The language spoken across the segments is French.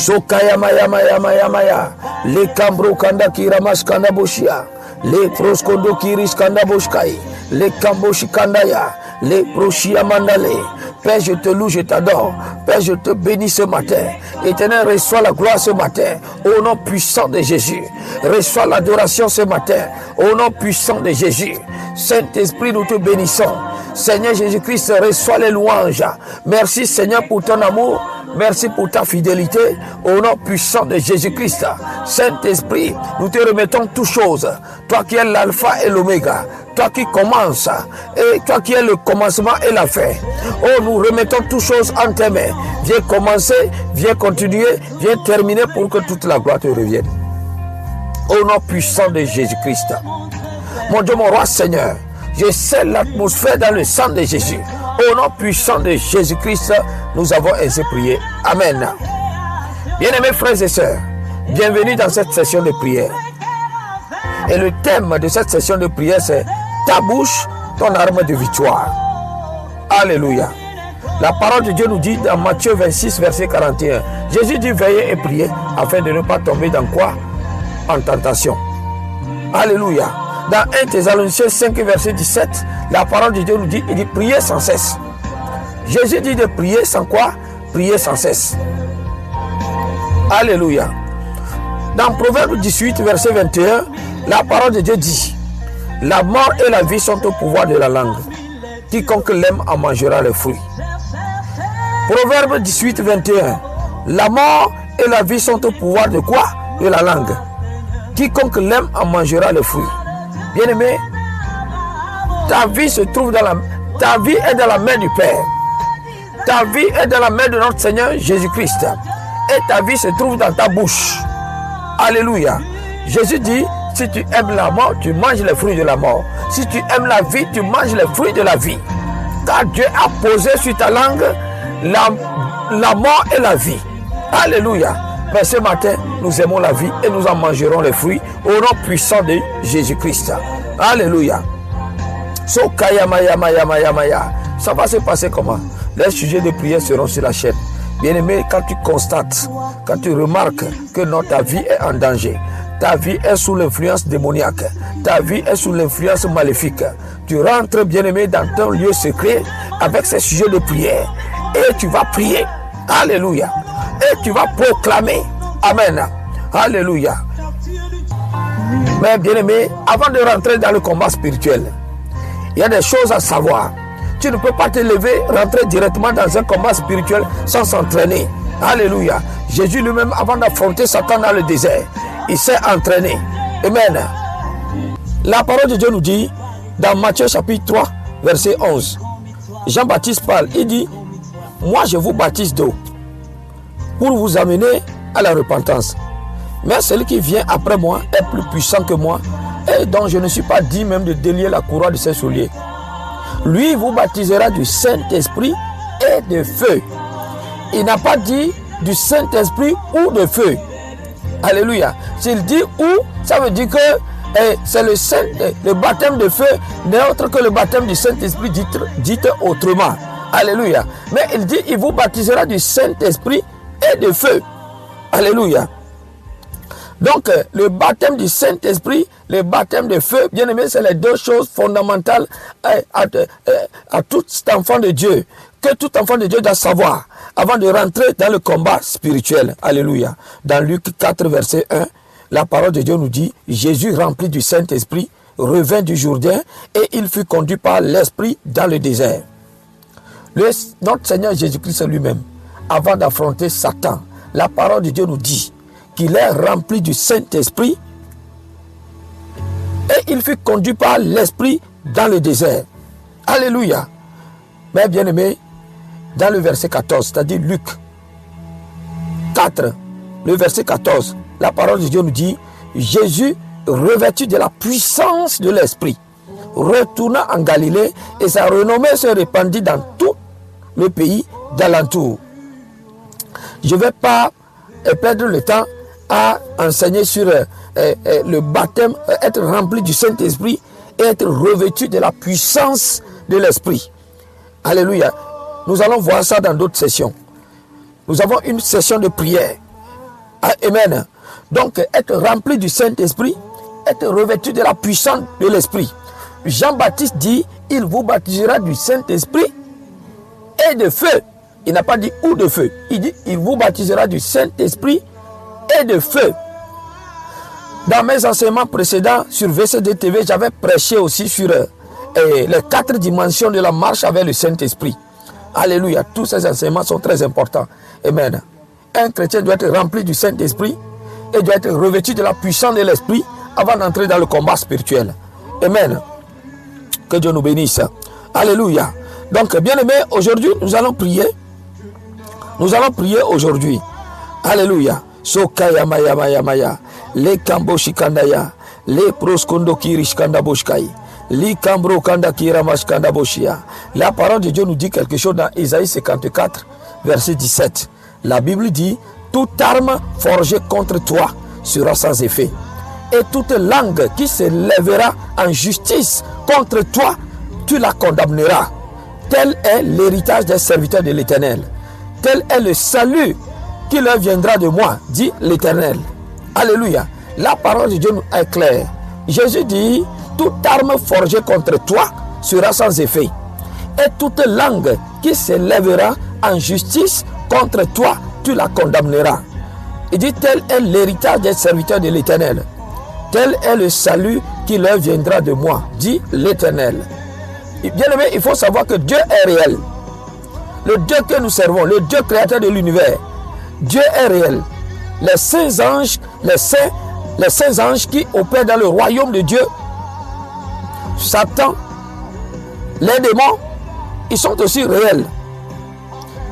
Sokaya maya maya maya maya. Le kambro kanda kiramas kanda boshia. Le proskondo kiris kanda boshkai. Le kamboshi kandaya. Le proshia mandale. Père, je te loue, je t'adore. Père, je te bénis ce matin. Éternel, reçois la gloire ce matin. Au nom puissant de Jésus. Reçois l'adoration ce matin. Au nom puissant de Jésus. Saint-Esprit, nous te bénissons. Seigneur Jésus-Christ, reçois les louanges. Merci Seigneur pour ton amour. Merci pour ta fidélité. Au nom puissant de Jésus-Christ. Saint-Esprit, nous te remettons toutes choses. Toi qui es l'alpha et l'oméga. Toi qui commences et toi qui es le commencement et la fin. Oh, nous remettons toutes choses en tes mains. Viens commencer, viens continuer, viens terminer pour que toute la gloire te revienne. Au nom puissant de Jésus-Christ. Mon Dieu, mon roi Seigneur, je scelle l'atmosphère dans le sang de Jésus. Au nom puissant de Jésus-Christ, nous avons ainsi prié. Amen. Bien-aimés frères et sœurs, bienvenue dans cette session de prière. Et le thème de cette session de prière, c'est ta bouche, ton arme de victoire. Alléluia. La parole de Dieu nous dit dans Matthieu 26, verset 41. Jésus dit veillez et priez afin de ne pas tomber dans quoi? En tentation. Alléluia. Dans 1 Thessaloniciens 5, verset 17, la parole de Dieu nous dit, il dit priez sans cesse. Jésus dit de prier sans quoi? Prier sans cesse. Alléluia. Dans Proverbe 18, verset 21, la parole de Dieu dit, la mort et la vie sont au pouvoir de la langue. Quiconque l'aime en mangera les fruits. Proverbe 18, 21, la mort et la vie sont au pouvoir de quoi? De la langue. Quiconque l'aime en mangera les fruits. Bien-aimé, ta vie se trouve ta vie est dans la main du Père. Ta vie est dans la main de notre Seigneur Jésus-Christ. Et ta vie se trouve dans ta bouche. Alléluia. Jésus dit, si tu aimes la mort, tu manges les fruits de la mort. Si tu aimes la vie, tu manges les fruits de la vie. Car Dieu a posé sur ta langue la mort et la vie. Alléluia. Mais ce matin, nous aimons la vie et nous en mangerons les fruits au nom puissant de Jésus-Christ. Alléluia. Sokaya maya maya maya maya. Ça va se passer comment? Les sujets de prière seront sur la chaîne. Bien-aimé, quand tu constates, quand tu remarques que ta vie est en danger, ta vie est sous l'influence démoniaque, ta vie est sous l'influence maléfique, tu rentres, bien-aimé, dans ton lieu secret avec ces sujets de prière et tu vas prier. Alléluia. Et tu vas proclamer. Amen. Alléluia. Mais bien-aimé, avant de rentrer dans le combat spirituel, il y a des choses à savoir. Tu ne peux pas te lever, rentrer directement dans un combat spirituel sans s'entraîner. Alléluia. Jésus lui-même, avant d'affronter Satan dans le désert, il s'est entraîné. Amen. La parole de Dieu nous dit, dans Matthieu chapitre 3, verset 11, Jean-Baptiste parle, il dit, moi je vous baptise d'eau pour vous amener à la repentance. Mais celui qui vient après moi est plus puissant que moi et dont je ne suis pas digne même de délier la couronne de ses souliers. Lui vous baptisera du Saint-Esprit et de feu. Il n'a pas dit du Saint-Esprit ou de feu. Alléluia. S'il dit ou, ça veut dire que c'est le baptême de feu n'est autre que le baptême du Saint-Esprit dit autrement. Alléluia. Mais il dit, il vous baptisera du Saint-Esprit et de feu. Alléluia. Donc, le baptême du Saint-Esprit, le baptême de feu, bien aimé, c'est les deux choses fondamentales à tout enfant de Dieu. Que tout enfant de Dieu doit savoir avant de rentrer dans le combat spirituel. Alléluia. Dans Luc 4, verset 1, la parole de Dieu nous dit, Jésus rempli du Saint-Esprit revint du Jourdain et il fut conduit par l'Esprit dans le désert. Notre Seigneur Jésus-Christ lui-même, avant d'affronter Satan, la parole de Dieu nous dit qu'il est rempli du Saint-Esprit et il fut conduit par l'Esprit dans le désert. Alléluia. Mais bien aimé, dans le verset 14, c'est-à-dire Luc 4, le verset 14, la parole de Dieu nous dit, Jésus, revêtu de la puissance de l'Esprit, retourna en Galilée et sa renommée se répandit dans tout le pays d'alentour. Je ne vais pas perdre le temps à enseigner sur le baptême, être rempli du Saint-Esprit et être revêtu de la puissance de l'Esprit. Alléluia. Nous allons voir ça dans d'autres sessions. Nous avons une session de prière Amen. Donc, être rempli du Saint-Esprit, être revêtu de la puissance de l'Esprit. Jean-Baptiste dit, il vous baptisera du Saint-Esprit et de feu. Il n'a pas dit ou de feu. Il dit, il vous baptisera du Saint-Esprit et de feu. Dans mes enseignements précédents sur VCD TV, j'avais prêché aussi sur les 4 dimensions de la marche avec le Saint-Esprit. Alléluia. Tous ces enseignements sont très importants. Amen. Un chrétien doit être rempli du Saint-Esprit et doit être revêtu de la puissance de l'Esprit avant d'entrer dans le combat spirituel. Amen. Que Dieu nous bénisse. Alléluia. Donc, bien-aimés, aujourd'hui, nous allons prier. Nous allons prier aujourd'hui. Alléluia. Sokaya maya maya maya. Le kambo shikandaya. Le proskondo kirishkanda boshkai. Li kambro kanda kiramashkanda boshia. La parole de Dieu nous dit quelque chose dans Isaïe 54, verset 17. La Bible dit, toute arme forgée contre toi sera sans effet. Et toute langue qui se lèvera en justice contre toi, tu la condamneras. Tel est l'héritage des serviteurs de l'Éternel. Tel est le salut qui leur viendra de moi, dit l'Éternel. Alléluia. La parole de Dieu est claire. Jésus dit, toute arme forgée contre toi sera sans effet. Et toute langue qui se lèvera en justice contre toi, tu la condamneras. Il dit, tel est l'héritage des serviteurs de l'Éternel. Tel est le salut qui leur viendra de moi, dit l'Éternel. Bien-aimé, il faut savoir que Dieu est réel. Le Dieu que nous servons, le Dieu créateur de l'univers, Dieu est réel. Les saints anges, les saints anges qui opèrent dans le royaume de Dieu, Satan, les démons, ils sont aussi réels.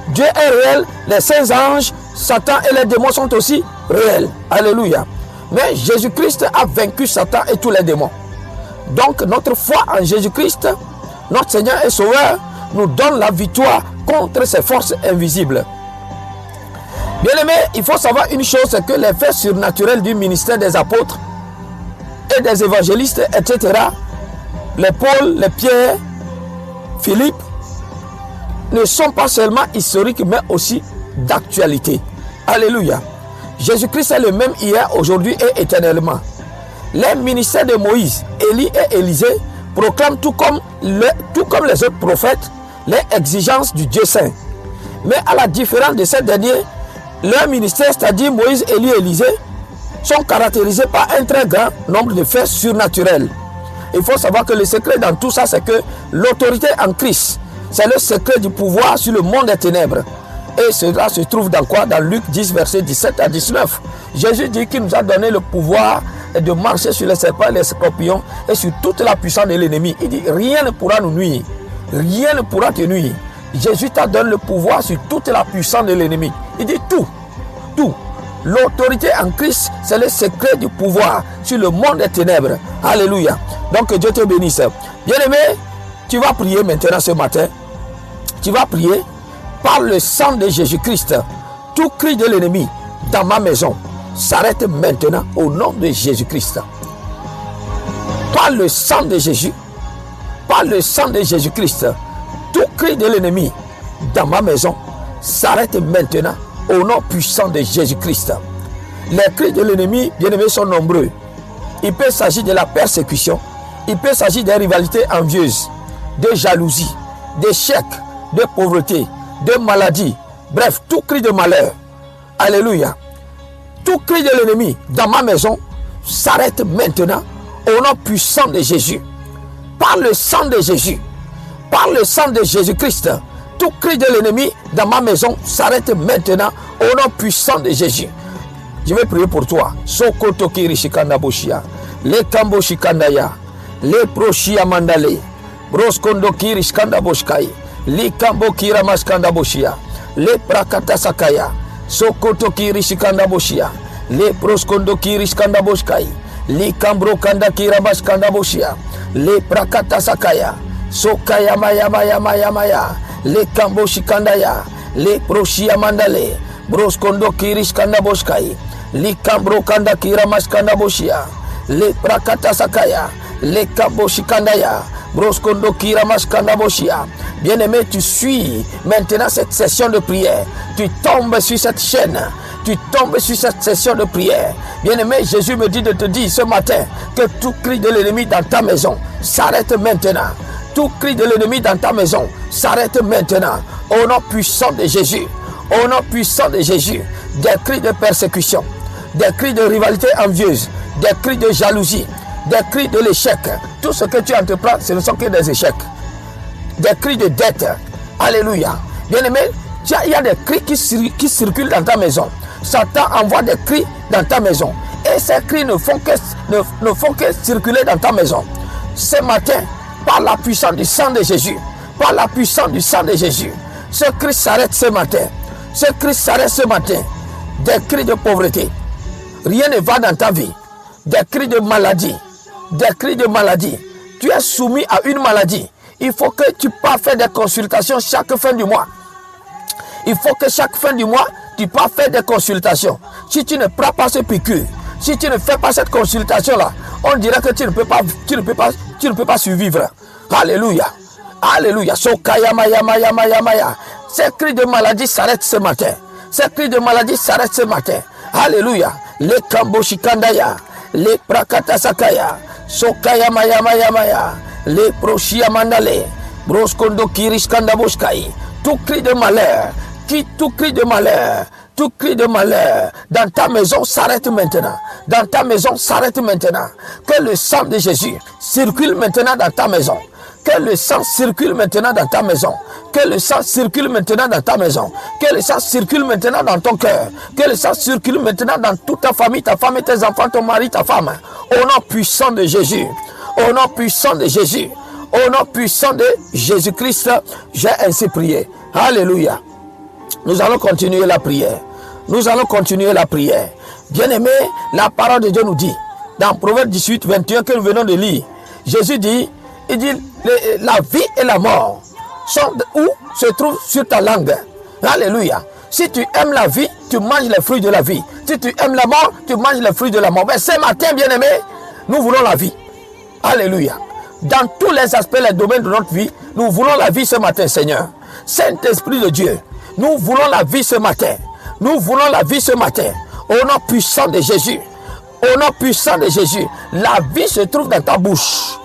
Dieu est réel, les saints anges, Satan et les démons sont aussi réels. Alléluia. Mais Jésus-Christ a vaincu Satan et tous les démons. Donc notre foi en Jésus-Christ, notre Seigneur et Sauveur, nous donne la victoire contre ces forces invisibles. Bien-aimés, il faut savoir une chose, c'est que les faits surnaturels du ministère des apôtres et des évangélistes, etc., les Paul, les Pierre, Philippe, ne sont pas seulement historiques, mais aussi d'actualité. Alléluia. Jésus-Christ est le même hier, aujourd'hui et éternellement. Les ministères de Moïse, Élie et Élisée proclament tout comme les autres prophètes les exigences du Dieu saint. Mais à la différence de ces derniers, leur ministère, c'est-à-dire Moïse, Élie et Élisée, sont caractérisés par un très grand nombre de faits surnaturels. Il faut savoir que le secret dans tout ça, c'est que l'autorité en Christ, c'est le secret du pouvoir sur le monde des ténèbres. Et cela se trouve dans quoi? Dans Luc 10, verset 17 à 19. Jésus dit qu'il nous a donné le pouvoir de marcher sur les serpents et les scorpions et sur toute la puissance de l'ennemi. Il dit, rien ne pourra nous nuire. Rien ne pourra te nuire. Jésus t'a donné le pouvoir sur toute la puissance de l'ennemi. Il dit tout. Tout. L'autorité en Christ, c'est le secret du pouvoir sur le monde des ténèbres. Alléluia. Donc Dieu te bénisse. Bien-aimé, tu vas prier maintenant ce matin. Tu vas prier par le sang de Jésus-Christ. Tout cri de l'ennemi dans ma maison s'arrête maintenant au nom de Jésus-Christ. Par le sang de Jésus, par le sang de Jésus-Christ, tout cri de l'ennemi dans ma maison s'arrête maintenant au nom puissant de Jésus-Christ. Les cris de l'ennemi, bien-aimés, sont nombreux. Il peut s'agir de la persécution, il peut s'agir des rivalités envieuses, de jalousie, d'échecs, de pauvreté, de maladie, bref, tout cri de malheur. Alléluia. Tout cri de l'ennemi dans ma maison s'arrête maintenant au nom puissant de Jésus. Par le sang de Jésus, par le sang de Jésus-Christ, tout cri de l'ennemi dans ma maison s'arrête maintenant au nom puissant de Jésus. Je vais prier pour toi. Sokoto kirishikanda boshia, le kambo shikandaya, le proshia mandale, broskondo kirishkanda boshkai, le kambo kiramashkanda boshia, le prakata sakaya, sokoto kirishikanda boshia, le proskondo kirishkanda boshkai, le kambro kanda kiramashkanda boshia, le prakata sakaya, sokaya maya maya maya maya, le kambo shikandaya, le proshia mandale, broskondo kirishkanda boshkai, le kambro kanda kiramashkanda boshia, le prakata sakaya, le kambo shikandaya, broskondo kiramashkanda boshia. Bien-aimé, tu suis maintenant cette session de prière. Tu tombes sur cette chaîne. tu tombes sur cette session de prière. Bien-aimé, Jésus me dit de te dire ce matin que tout cri de l'ennemi dans ta maison s'arrête maintenant. Tout cri de l'ennemi dans ta maison s'arrête maintenant. Au nom puissant de Jésus, au nom puissant de Jésus, des cris de persécution, des cris de rivalité envieuse, des cris de jalousie, des cris de l'échec. Tout ce que tu entreprends, ce ne sont que des échecs. Des cris de dette. Alléluia. Bien-aimé, il y a des cris qui circulent dans ta maison. Satan envoie des cris dans ta maison. Et ces cris ne font que circuler dans ta maison. Ce matin, par la puissance du sang de Jésus, par la puissance du sang de Jésus, ce cri s'arrête ce matin. Ce cri s'arrête ce matin. Des cris de pauvreté. Rien ne va dans ta vie. Des cris de maladie. Des cris de maladie. Tu es soumis à une maladie. Il faut que tu passes faire des consultations chaque fin du mois. Il faut que chaque fin du mois, tu passes faire des consultations. Si tu ne prends pas ce piqûre, si tu ne fais pas cette consultation-là, on dirait que tu ne peux pas survivre. Alléluia. Alléluia. Sokaya maya maya maya maya. Ces cris de maladie s'arrêtent ce matin. Ces cris de maladie s'arrêtent ce matin. Alléluia. Les kamboshikandaya, les prakatasakaya, sokaya maya maya maya, les proshia mandale, broskondo kiriskandaboshkai. Tout cri de malheur, tout cri de malheur, tout cri de malheur dans ta maison s'arrête maintenant. Dans ta maison s'arrête maintenant. Que le sang de Jésus circule maintenant dans ta maison. Que le sang circule maintenant dans ta maison. Que le sang circule maintenant dans ta maison. Que le sang circule maintenant dans ton cœur. Que le sang circule maintenant dans toute ta famille, tes enfants, ton mari, ta femme. Au nom puissant de Jésus. Au nom puissant de Jésus. Au nom puissant de Jésus-Christ, j'ai ainsi prié. Alléluia. Nous allons continuer la prière. Nous allons continuer la prière. Bien-aimé, la parole de Dieu nous dit, dans Proverbe 18, 21 que nous venons de lire, Jésus dit, il dit, la vie et la mort sont où se trouvent sur ta langue. Alléluia. Si tu aimes la vie, tu manges les fruits de la vie. Si tu aimes la mort, tu manges les fruits de la mort. Mais ce matin, bien-aimé, nous voulons la vie. Alléluia. Dans tous les aspects, les domaines de notre vie, nous voulons la vie ce matin, Seigneur. Saint-Esprit de Dieu, nous voulons la vie ce matin. Nous voulons la vie ce matin. Au nom puissant de Jésus. Au nom puissant de Jésus. La vie se trouve dans ta bouche.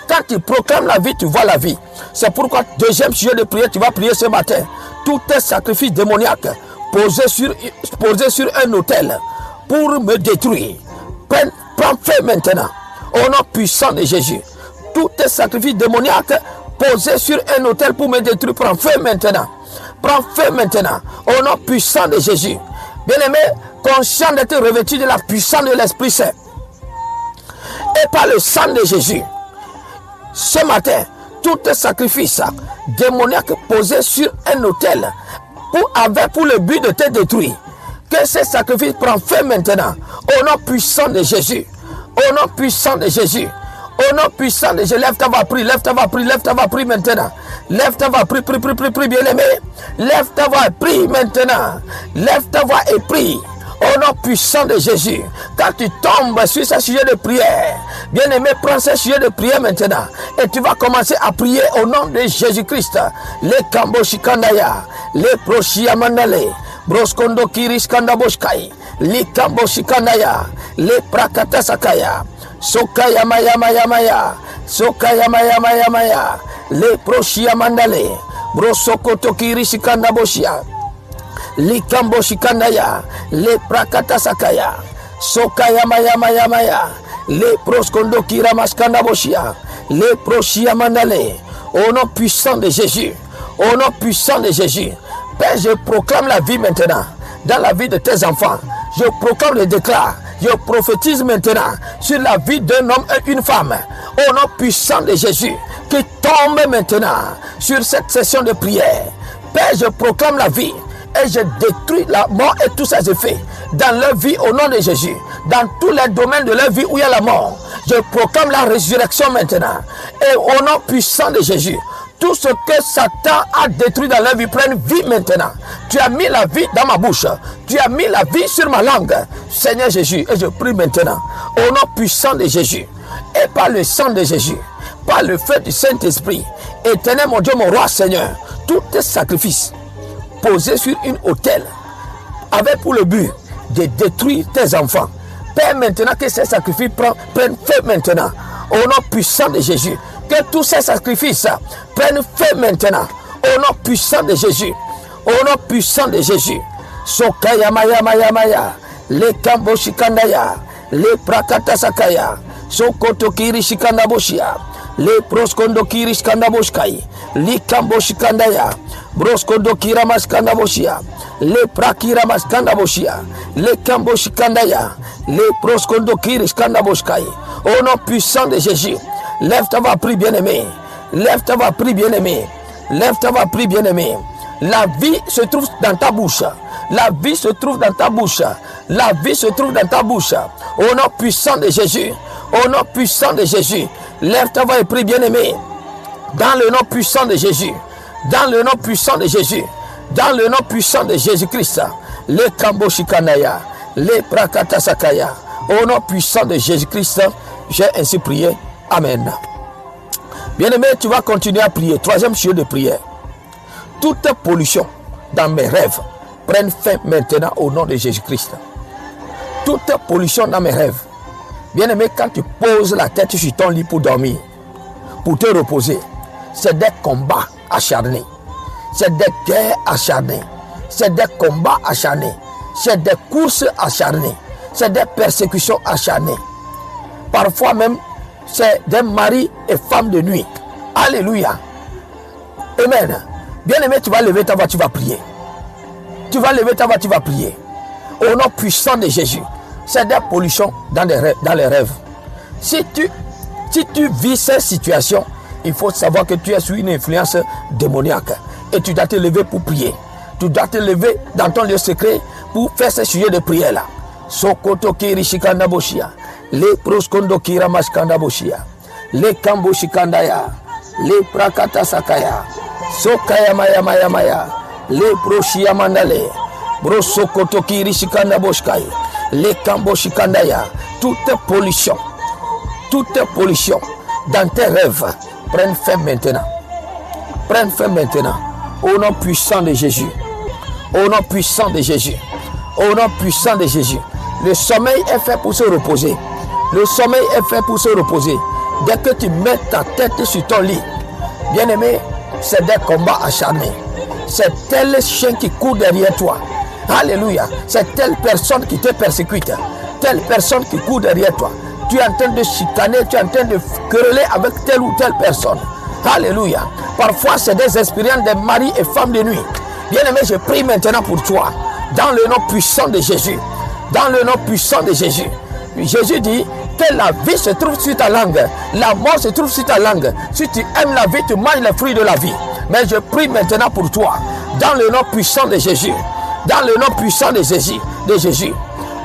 Quand tu proclames la vie, tu vois la vie. C'est pourquoi, deuxième sujet de prière, tu vas prier ce matin. Tout est sacrifice démoniaque posé sur un autel pour me détruire. Prends feu maintenant. Au nom puissant de Jésus. Tout est sacrifice démoniaque posé sur un autel pour me détruire. Prends feu maintenant. Prends feu maintenant. Au nom puissant de Jésus. Bien-aimé, conscient d'être revêtu de la puissance de l'Esprit Saint. Et par le sang de Jésus. Ce matin, tout sacrifice démoniaque posé sur un autel pour le but de te détruire. Que ce sacrifice prend feu maintenant. Au nom puissant de Jésus. Au nom puissant de Jésus. Au nom puissant de Jésus. Lève ta voix, prie, lève ta voix, prie, lève ta voix, prie maintenant. Lève ta voix, prie, prie, prie, prie, prie, bien-aimé. Lève ta voix et prie maintenant. Lève ta voix et prie. Au nom puissant de Jésus. Quand tu tombes sur ce sujet de prière, bien-aimé, prends ce sujet de prière maintenant. Et tu vas commencer à prier au nom de Jésus-Christ. Les kamboshikandaya, les proshiamandale, broskondo kiriskandaboshkai, les kamboshikandaya, les prakatasakaya, sokaya maya maya maya, sokaya maya maya maya, les proshiamandale, brosokoto kiriskandaboshia. Likamboshikandaya, le prakatasakaya, sokaya maya maya maya, le proskondo kiramaskandaboshia, le proshia mandale. Au nom puissant de Jésus, au nom puissant de Jésus, Père, je proclame la vie maintenant dans la vie de tes enfants. Je proclame le déclare, je prophétise maintenant sur la vie d'un homme et une femme. Au nom puissant de Jésus, qui tombe maintenant sur cette session de prière. Père, je proclame la vie. Et je détruis la mort et tous ses effets dans leur vie au nom de Jésus. Dans tous les domaines de leur vie où il y a la mort, je proclame la résurrection maintenant. Et au nom puissant de Jésus, tout ce que Satan a détruit dans leur vie prenne vie maintenant. Tu as mis la vie dans ma bouche. Tu as mis la vie sur ma langue. Seigneur Jésus, et je prie maintenant au nom puissant de Jésus et par le sang de Jésus, par le feu du Saint-Esprit. Éternel mon Dieu, mon roi Seigneur, tout est sacrifice posé sur une autel avait pour le but de détruire tes enfants. Père, maintenant que ces sacrifices prennent feu maintenant. Au nom puissant de Jésus. Que tous ces sacrifices prennent feu maintenant. Au nom puissant de Jésus. Au nom puissant de Jésus. Sokaya maya maya maya. Le kambo shikandaya. Le prakata sakaya. Sokoto kiri shikandaboshia. Le proskondo kiri shikandaboshkai. Le kambo shikandaya. Broskondo kira maskandaboshia. Le prakira maskandaboshia. Le kambo shikandaya. Le proskondo kiri shikandaboshkai. Au nom puissant de Jésus. Lève ta voix, prie bien-aimé. Lève ta voix, prie bien-aimé. Lève ta voix, prie bien-aimé. La vie se trouve dans ta bouche. La vie se trouve dans ta bouche. La vie se trouve dans ta bouche. Au nom puissant de Jésus. Au nom puissant de Jésus. Lève ta voix et prie bien-aimé. Dans le nom puissant de Jésus. Dans le nom puissant de Jésus. Dans le nom puissant de Jésus-Christ. Les Kamboshikanaya. Les Prakatasakaya. Au nom puissant de Jésus-Christ, j'ai ainsi prié. Amen. Bien-aimé, tu vas continuer à prier. Troisième sujet de prière. Toute pollution dans mes rêves prenne fin maintenant au nom de Jésus-Christ. Toute pollution dans mes rêves. Bien-aimé, quand tu poses la tête sur ton lit pour dormir, pour te reposer, c'est des combats acharnés. C'est des guerres acharnées. C'est des combats acharnés. C'est des courses acharnées. C'est des persécutions acharnées. Parfois même, c'est des maris et femmes de nuit. Alléluia. Amen. Bien-aimé, tu vas lever ta voix, tu vas prier. Tu vas lever ta voix, tu vas prier. Au nom puissant de Jésus. C'est des pollutions dans les rêves. Si tu vis cette situation, il faut savoir que tu es sous une influence démoniaque. Et tu dois te lever pour prier. Tu dois te lever dans ton lieu secret pour faire ce sujet de prière-là. Sokoto kiri shikanda boshia. Le proskondo kira maskanda boshia. Le kambo shikandaya. Le prakata sakaya. Sokaya maya maya maya. Le proshia mandale. Bro sokoto kiri shikanda boshkai. Le kambo shikandaya. Toute pollution dans tes rêves prennent fin maintenant. Prennent fin maintenant. Au nom puissant de Jésus. Au nom puissant de Jésus. Au nom puissant de Jésus. Le sommeil est fait pour se reposer. Le sommeil est fait pour se reposer. Dès que tu mets ta tête sur ton lit, bien-aimé, c'est des combats acharnés. C'est tel chien qui court derrière toi. Alléluia. C'est telle personne qui te persécute. Telle personne qui court derrière toi. Tu es en train de chicaner, tu es en train de quereller avec telle ou telle personne. Alléluia. Parfois, c'est des expériences de maris et femmes de nuit. Bien-aimé, je prie maintenant pour toi. Dans le nom puissant de Jésus. Dans le nom puissant de Jésus. Jésus dit que la vie se trouve sur ta langue. La mort se trouve sur ta langue. Si tu aimes la vie, tu manges les fruits de la vie. Mais je prie maintenant pour toi. Dans le nom puissant de Jésus. Dans le nom puissant de Jésus.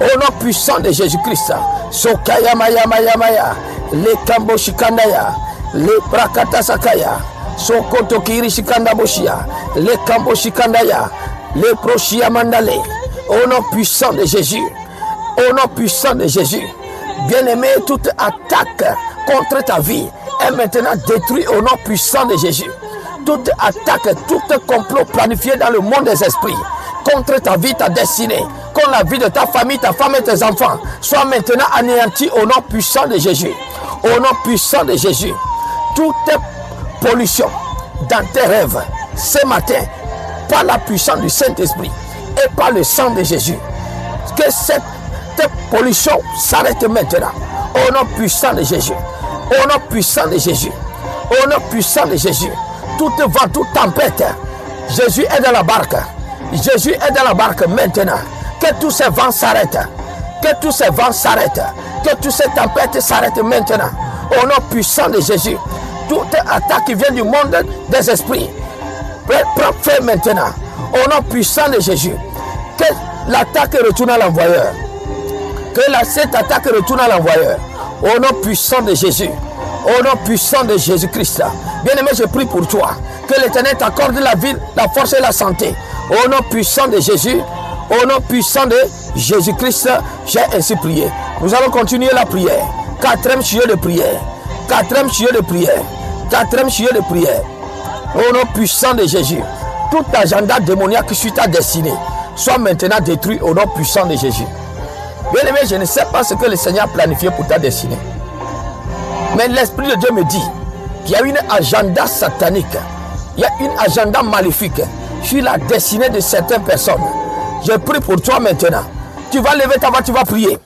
Au nom puissant de Jésus-Christ. Sokaya maya maya maya. Le kambo shikandaya. Le prakata sakaya. Sokoto kiri shikanda boshia. Le kambo shikandaya. Le proshia mandale. Au nom puissant de Jésus. Au nom puissant de Jésus. Bien-aimé, toute attaque contre ta vie est maintenant détruite au nom puissant de Jésus. Toute attaque, tout complot planifié dans le monde des esprits contre ta vie, ta destinée, contre la vie de ta famille, ta femme et tes enfants, soit maintenant anéanti au nom puissant de Jésus. Au nom puissant de Jésus. Toute pollution dans tes rêves ce matin, par la puissance du Saint-Esprit et par le sang de Jésus, que cette pollution s'arrête maintenant. Au nom puissant de Jésus. Au nom puissant de Jésus. Au nom puissant de Jésus. Toute vent, toute tempête, Jésus est dans la barque. Jésus est dans la barque maintenant. Que tous ces vents s'arrêtent. Que tous ces vents s'arrêtent. Que toutes ces tempêtes s'arrêtent maintenant. Au nom puissant de Jésus. Toute attaque qui vient du monde des esprits, prends fin maintenant. Au nom puissant de Jésus. Que l'attaque retourne à l'envoyeur. Que cette attaque retourne à l'envoyeur. Au nom puissant de Jésus. Au nom puissant de Jésus-Christ. Bien-aimé, je prie pour toi. Que l'Éternel t'accorde la vie, la force et la santé. Au nom puissant de Jésus. Au nom puissant de Jésus-Christ, j'ai ainsi prié. Nous allons continuer la prière. Quatrième sujet de prière. Quatrième sujet de prière. Quatrième sujet de prière. Au nom puissant de Jésus. Tout agenda démoniaque sur ta destinée. soient maintenant détruits au nom puissant de Jésus. Bien aimé, je ne sais pas ce que le Seigneur a planifié pour ta destinée. Mais l'Esprit de Dieu me dit qu'il y a une agenda satanique, il y a une agenda maléfique sur la destinée de certaines personnes. Je prie pour toi maintenant. Tu vas lever ta voix, tu vas prier.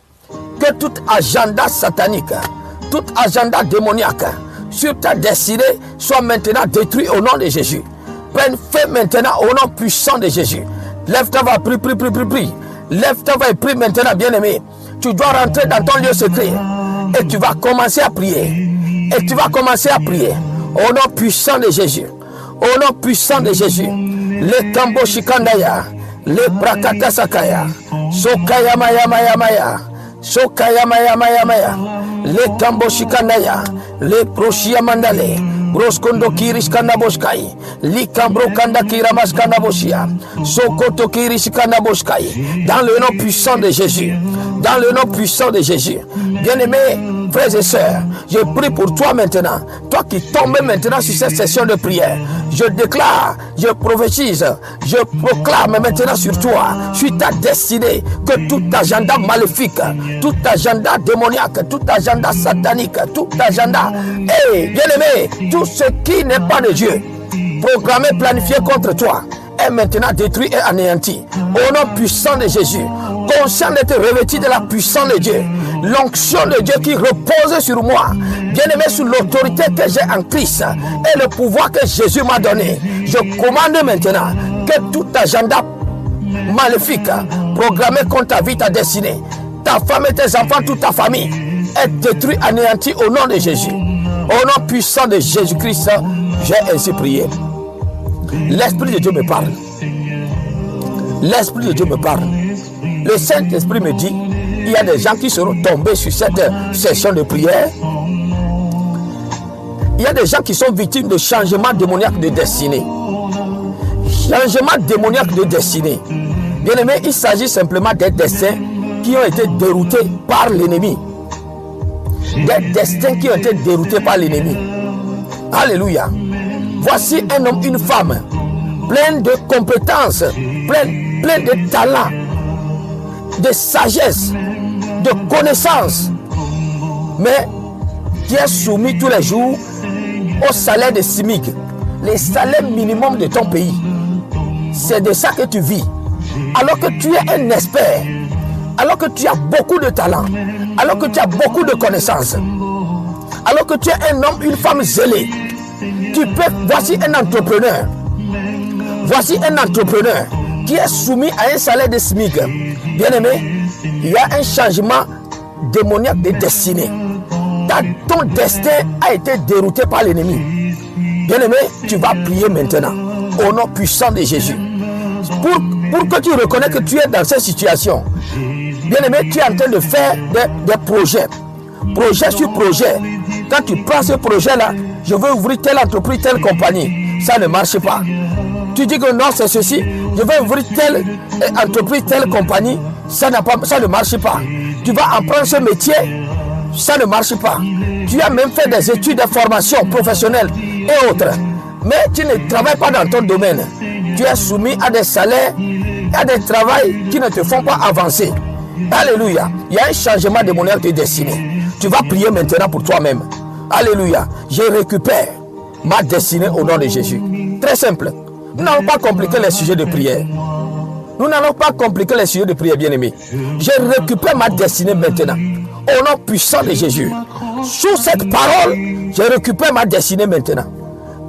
Que tout agenda satanique, tout agenda démoniaque sur ta destinée soit maintenant détruit au nom de Jésus. Prenne feu maintenant au nom puissant de Jésus. Lève ta voix, prie. Lève ta voix et prie maintenant, bien-aimé. Tu dois rentrer dans ton lieu secret et tu vas commencer à prier. Et tu vas commencer à prier au nom puissant de Jésus. Au nom puissant de Jésus. Le Kambo Shikandaya, le Prakata Sakaya, Sokaya Maya. Sokaya Maya, le Kambo Shikandaya, le Proshia Mandale, Broskondo Kirish Kanaboshkai, Likambro Kanda Kiramas Kanaboshia, Sokoto Kirish Kanaboshkai, dans le nom puissant de Jésus. Dans le nom puissant de Jésus. Bien-aimés, frères et sœurs, je prie pour toi maintenant. Toi qui tombes maintenant sur cette session de prière. Je déclare, je prophétise, je proclame maintenant sur toi, sur ta destinée, que tout agenda maléfique, tout agenda démoniaque, tout agenda satanique, tout agenda, bien-aimé, tout ce qui n'est pas de Dieu, programmé, planifié contre toi, est maintenant détruit et anéanti. Au nom puissant de Jésus, conscient d'être revêtu de la puissance de Dieu, l'onction de Dieu qui repose sur moi, bien-aimé, sous l'autorité que j'ai en Christ et le pouvoir que Jésus m'a donné, je commande maintenant que tout agenda maléfique programmé contre ta vie, ta destinée, ta femme et tes enfants, toute ta famille, est détruit, anéanti au nom de Jésus. Au nom puissant de Jésus-Christ, j'ai ainsi prié. L'Esprit de Dieu me parle. L'Esprit de Dieu me parle. Le Saint-Esprit me dit, il y a des gens qui seront tombés sur cette session de prière. Il y a des gens qui sont victimes de changements démoniaques de destinée. Changement démoniaque de destinée. Bien aimé, il s'agit simplement des destins qui ont été déroutés par l'ennemi. Des destins qui ont été déroutés par l'ennemi. Alléluia. Voici un homme, une femme, plein de compétences, plein de talents, de sagesse, de connaissances, mais qui est soumis tous les jours au salaire de SMIC, les salaires minimum de ton pays. C'est de ça que tu vis. Alors que tu es un expert, alors que tu as beaucoup de talent, alors que tu as beaucoup de connaissances, alors que tu es un homme, une femme zélée, voici un entrepreneur. Voici un entrepreneur qui est soumis à un salaire de SMIC. Bien aimé, il y a un changement démoniaque de destinée. Ton destin a été dérouté par l'ennemi. Bien aimé, tu vas prier maintenant au nom puissant de Jésus. Pour que tu reconnais que tu es dans cette situation. Bien aimé, tu es en train de faire des projets. Projet sur projet. Quand tu prends ce projet-là, je veux ouvrir telle entreprise, telle compagnie. Ça ne marche pas. Tu dis que non, c'est ceci. Je vais ouvrir telle entreprise, telle compagnie. Ça ne marche pas. Tu vas apprendre ce métier. Ça ne marche pas. Tu as même fait des études de formation professionnelle et autres. Mais tu ne travailles pas dans ton domaine. Tu es soumis à des salaires, à des travails qui ne te font pas avancer. Alléluia. Il y a un changement démoniaque de destinée. Tu vas prier maintenant pour toi-même. Alléluia. Je récupère ma destinée au nom de Jésus. Très simple. Nous n'allons pas compliquer les sujets de prière. Nous n'allons pas compliquer les sujets de prière, bien-aimés. Je récupère ma destinée maintenant. Au nom puissant de Jésus. Sous cette parole, je récupère ma destinée maintenant.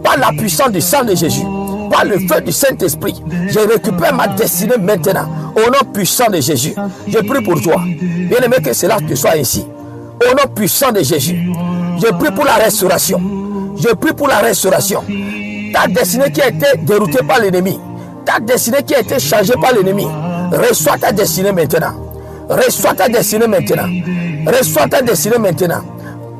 Par la puissance du sang de Jésus. Par le feu du Saint-Esprit. Je récupère ma destinée maintenant. Au nom puissant de Jésus. Je prie pour toi. Bien-aimé, que cela te soit ainsi. Au nom puissant de Jésus. Je prie pour la restauration. Je prie pour la restauration. Ta destinée qui a été déroutée par l'ennemi. Ta destinée qui a été changée par l'ennemi. Reçois ta destinée maintenant. Reçois ta destinée maintenant. Reçois ta destinée maintenant.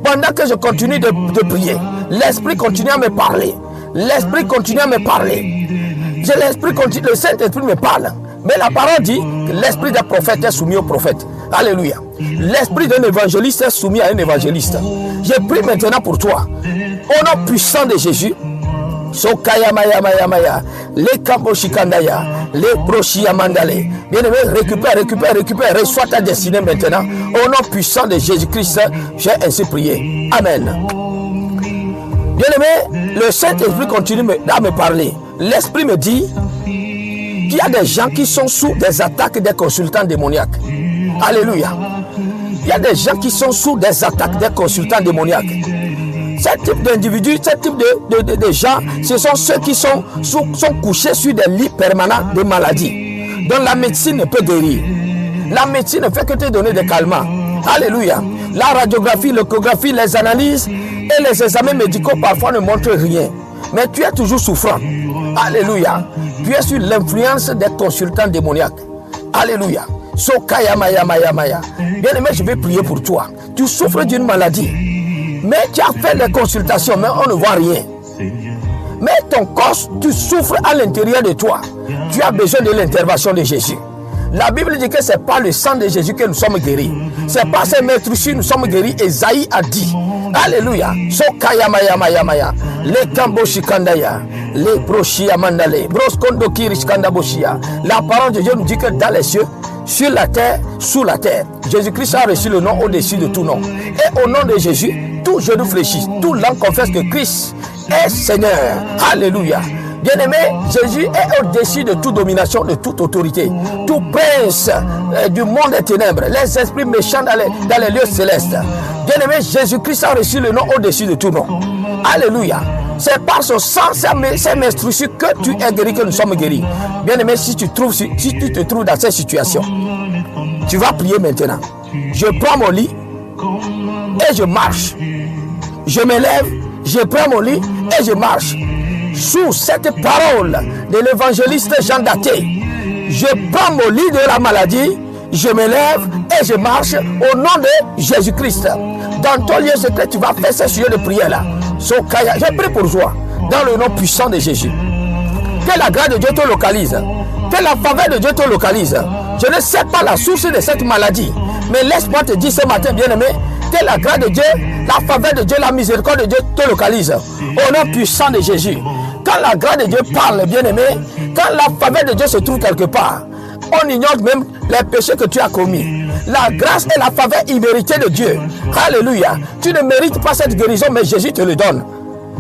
Pendant que je continue de prier, l'Esprit continue à me parler. L'Esprit continue à me parler. Le Saint-Esprit me parle. Mais la parole dit que l'esprit d'un prophète est soumis au prophète. Alléluia. L'esprit d'un évangéliste est soumis à un évangéliste. Je prie maintenant pour toi. Au nom puissant de Jésus. Sokaya maya maya maya, le kambo shikandaya, Les brochis Amandale. Bien-aimé, récupère. Reçois ta destinée maintenant. Au nom puissant de Jésus-Christ, j'ai ainsi prié. Amen. Bien-aimé, le Saint-Esprit continue à me parler. L'Esprit me dit qu'il y a des gens qui sont sous des attaques des consultants démoniaques. Alléluia. Il y a des gens qui sont sous des attaques des consultants démoniaques. Ce type d'individus, ce type de gens, ce sont ceux qui sont couchés sur des lits permanents de maladies, dont la médecine ne peut guérir. La médecine ne fait que te donner des calmants. Alléluia. La radiographie, l'échographie, les analyses et les examens médicaux parfois ne montrent rien. Mais tu es toujours souffrant. Alléluia. Tu es sur l'influence des consultants démoniaques. Alléluia. Sokaya maya maya maya. Bien aimé, je vais prier pour toi. Tu souffres d'une maladie. Mais tu as fait les consultations, mais on ne voit rien. Mais ton corps, tu souffres à l'intérieur de toi. Tu as besoin de l'intervention de Jésus. La Bible dit que ce n'est pas le sang de Jésus que nous sommes guéris. Ce n'est pas ces maîtres-ci nous sommes guéris. Esaïe a dit. Alléluia. Sokaya maya maya maya. Les kamboshi kandaya. Les broshi amandale. Broskondo kirishkanda boshia. La parole de Dieu nous dit que dans les cieux, sur la terre, sous la terre, Jésus-Christ a reçu le nom au-dessus de tout nom. Et au nom de Jésus, tout genou fléchit, tout langue confesse que Christ est Seigneur. Alléluia. Bien-aimé, Jésus est au-dessus de toute domination, de toute autorité. Tout prince du monde des ténèbres, les esprits méchants dans les lieux célestes. Bien-aimé, Jésus-Christ a reçu le nom au-dessus de tout nom. Alléluia. C'est par son sang, c'est menstrues que tu es guéri, que nous sommes guéris. Bien-aimé, si tu te trouves dans cette situation, tu vas prier maintenant. Je prends mon lit et je marche. Je me lève, je prends mon lit et je marche. Sous cette parole de l'évangéliste Jean Daté, je prends mon lit de la maladie, je me lève et je marche au nom de Jésus-Christ. Dans ton lieu secret, tu vas faire ce sujet de prière là. Sokaya, je prie pour toi, dans le nom puissant de Jésus. Que la grâce de Dieu te localise. Que la faveur de Dieu te localise. Je ne sais pas la source de cette maladie, mais laisse-moi te dire ce matin, bien-aimé, que la grâce de Dieu, la faveur de Dieu, la miséricorde de Dieu te localise. Au nom puissant de Jésus. Quand la grâce de Dieu parle, bien-aimé, quand la faveur de Dieu se trouve quelque part, on ignore même les péchés que tu as commis. La grâce et la faveur imméritée de Dieu. Alléluia. Tu ne mérites pas cette guérison, mais Jésus te le donne.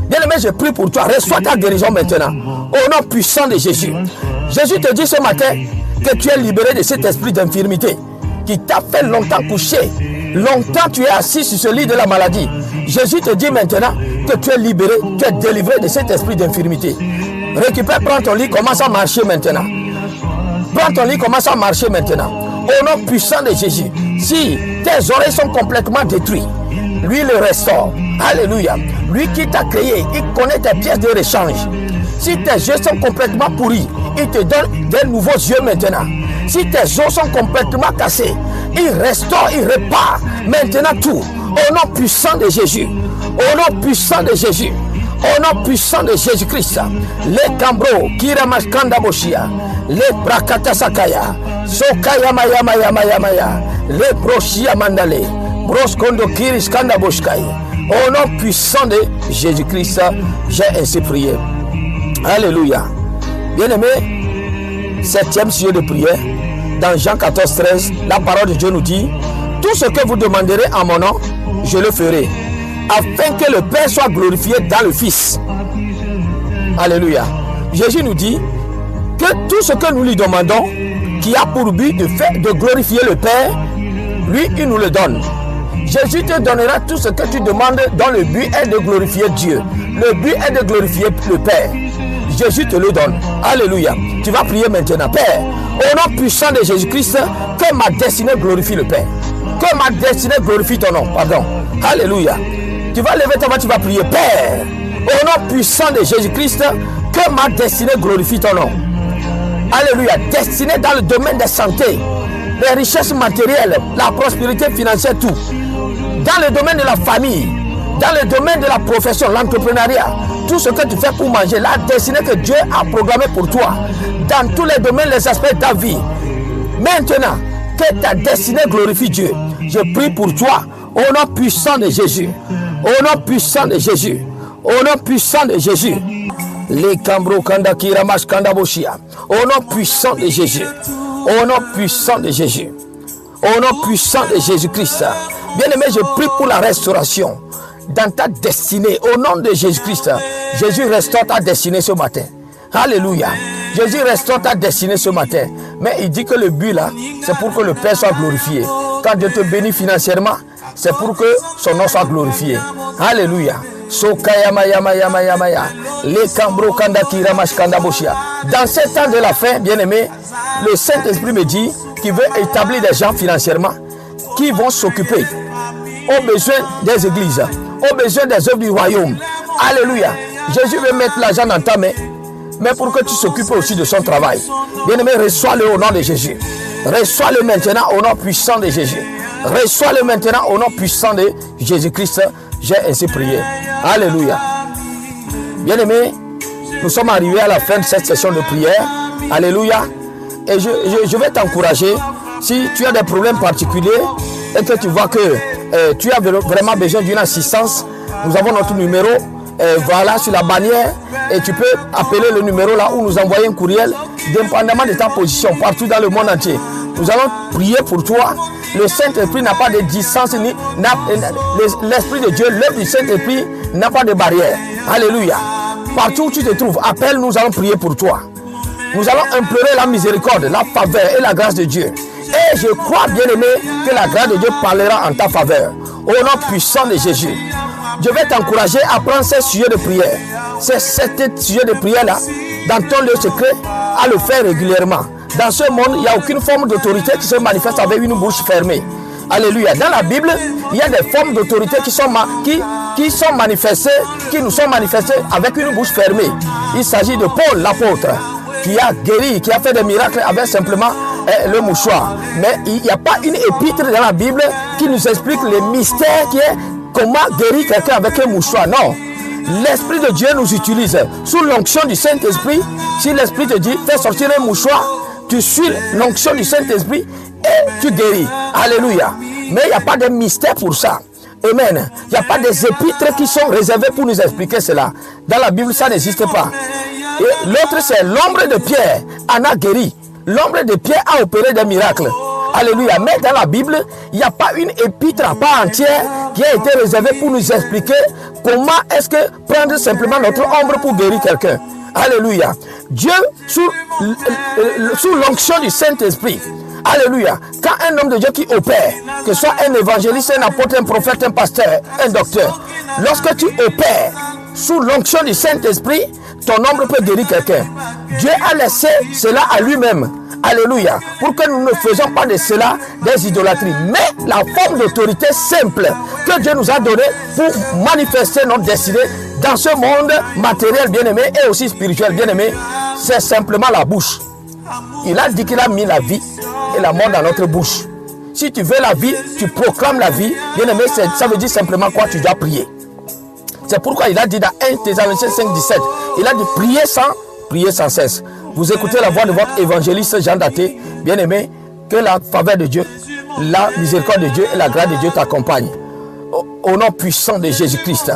Bien-aimé, je prie pour toi. Reçois ta guérison maintenant. Au nom puissant de Jésus. Jésus te dit ce matin que tu es libéré de cet esprit d'infirmité qui t'a fait longtemps coucher. Longtemps tu es assis sur ce lit de la maladie. Jésus te dit maintenant que tu es libéré, tu es délivré de cet esprit d'infirmité. Récupère, prends ton lit, commence à marcher maintenant. Prends ton lit, commence à marcher maintenant. Au nom puissant de Jésus. Si tes oreilles sont complètement détruites, lui le restaure. Alléluia. Lui qui t'a créé, il connaît tes pièces de rechange. Si tes yeux sont complètement pourris, il te donne de nouveaux yeux maintenant. Si tes os sont complètement cassés, il restaure, il répare maintenant tout. Au nom puissant de Jésus. Au nom puissant de Jésus. Au nom puissant de Jésus-Christ. Les Cambro, Kiramashkanda Boshia, les Brakata Sakaya, Sokaya Maya Maya Maya Maya, les Broshia Mandale, Broskondo Kiriskanda Boshkai. Au nom puissant de Jésus-Christ, j'ai ainsi prié. Alléluia. Bien-aimé, 7e sujet de prière, dans Jean 14, 13, la parole de Dieu nous dit: tout ce que vous demanderez en mon nom, je le ferai, afin que le Père soit glorifié dans le Fils. Alléluia. Jésus nous dit que tout ce que nous lui demandons, qui a pour but de glorifier le Père, lui, il nous le donne. Jésus te donnera tout ce que tu demandes dont le but est de glorifier Dieu. Le but est de glorifier le Père. Jésus te le donne. Alléluia. Tu vas prier maintenant. Père, au nom puissant de Jésus-Christ, que ma destinée glorifie le Père. Que ma destinée glorifie ton nom. Pardon. Alléluia. Tu vas lever ta main, tu vas prier. Père, au nom puissant de Jésus-Christ, que ma destinée glorifie ton nom. Alléluia. Destinée dans le domaine de la santé, les richesses matérielles, la prospérité financière, tout. Dans le domaine de la famille, dans le domaine de la profession, l'entrepreneuriat, tout ce que tu fais pour manger, la destinée que Dieu a programmée pour toi, dans tous les domaines, les aspects de ta vie. Maintenant, que ta destinée glorifie Dieu. Je prie pour toi, au nom puissant de Jésus. Au nom puissant de Jésus. Au nom puissant de Jésus. Les Cambro Kanda Kiramash Kanda Boshia. Au nom puissant de Jésus. Au nom puissant de Jésus. Au nom puissant de Jésus-Christ. Bien-aimé, je prie pour la restauration dans ta destinée. Au nom de Jésus-Christ. Jésus restaure ta destinée ce matin. Alléluia. Jésus restaure ta destinée ce matin. Mais il dit que le but là, c'est pour que le Père soit glorifié. Quand Dieu te bénit financièrement, c'est pour que son nom soit glorifié. Alléluia. Dans ces temps de la fin, bien-aimé, le Saint-Esprit me dit qu'il veut établir des gens financièrement qui vont s'occuper aux besoins des églises, aux besoins des œuvres du royaume. Alléluia. Jésus veut mettre l'argent dans ta main, mais pour que tu s'occupes aussi de son travail. Bien-aimé, reçois-le au nom de Jésus. Reçois-le maintenant au nom puissant de Jésus. Reçois-le maintenant au nom puissant de Jésus-Christ. J'ai ainsi prié. Alléluia. Bien-aimé, nous sommes arrivés à la fin de cette session de prière. Alléluia. Et je vais t'encourager. Si tu as des problèmes particuliers et que tu vois que tu as vraiment besoin d'une assistance, nous avons notre numéro. Voilà sur la bannière et tu peux appeler le numéro là ou nous envoyer un courriel dépendamment de ta position partout dans le monde entier. Nous allons prier pour toi. Le Saint-Esprit n'a pas de distance, l'Esprit de Dieu, l'œuvre du Saint-Esprit n'a pas de barrière. Alléluia. Partout où tu te trouves, appelle, nous allons prier pour toi. Nous allons implorer la miséricorde, la faveur et la grâce de Dieu. Et je crois, bien-aimé, que la grâce de Dieu parlera en ta faveur. Au nom puissant de Jésus. Je vais t'encourager à prendre ces sujets de prière. Ces 7 sujets de prière-là, dans ton lieu secret, à le faire régulièrement. Dans ce monde, il n'y a aucune forme d'autorité qui se manifeste avec une bouche fermée. Alléluia. Dans la Bible, il y a des formes d'autorité qui sont manifestées, qui nous sont manifestées avec une bouche fermée. Il s'agit de Paul, l'apôtre, qui a guéri, qui a fait des miracles avec simplement le mouchoir. Mais il n'y a pas une épître dans la Bible qui nous explique le mystère qui est comment guérir quelqu'un avec un mouchoir. Non. L'Esprit de Dieu nous utilise. Sous l'onction du Saint-Esprit, si l'Esprit te dit, fais sortir un mouchoir, tu suis l'onction du Saint-Esprit et tu guéris. Alléluia. Mais il n'y a pas de mystère pour ça. Amen. Il n'y a pas des épîtres qui sont réservés pour nous expliquer cela. Dans la Bible, ça n'existe pas. Et l'autre, c'est l'ombre de Pierre en a guéri. L'ombre de Pierre a opéré des miracles. Alléluia. Mais dans la Bible, il n'y a pas une épître à part entière qui a été réservée pour nous expliquer comment est-ce que prendre simplement notre ombre pour guérir quelqu'un. Alléluia. Dieu, sous l'onction du Saint-Esprit, alléluia, quand un homme de Dieu qui opère, que ce soit un évangéliste, un apôtre, un prophète, un pasteur, un docteur, lorsque tu opères sous l'onction du Saint-Esprit, ton ombre peut guérir quelqu'un. Dieu a laissé cela à lui-même. Alléluia. Pour que nous ne faisions pas de cela des idolâtries. Mais la forme d'autorité simple que Dieu nous a donnée pour manifester notre destinée dans ce monde matériel bien-aimé et aussi spirituel bien-aimé, c'est simplement la bouche. Il a dit qu'il a mis la vie et la mort dans notre bouche. Si tu veux la vie, tu proclames la vie. Bien-aimé, ça veut dire simplement quoi? Tu dois prier. C'est pourquoi il a dit dans 1 Thessaloniciens 5,17, il a dit prier sans cesse. Vous écoutez la voix de votre évangéliste Jean Daté, bien-aimé, que la faveur de Dieu, la miséricorde de Dieu et la grâce de Dieu t'accompagnent. Au nom puissant de Jésus-Christ.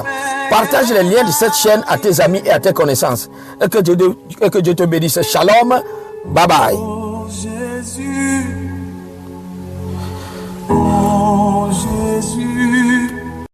Partage les liens de cette chaîne à tes amis et à tes connaissances. Et que Dieu te bénisse. Shalom. Bye bye. Oh Jésus. Oh Jésus.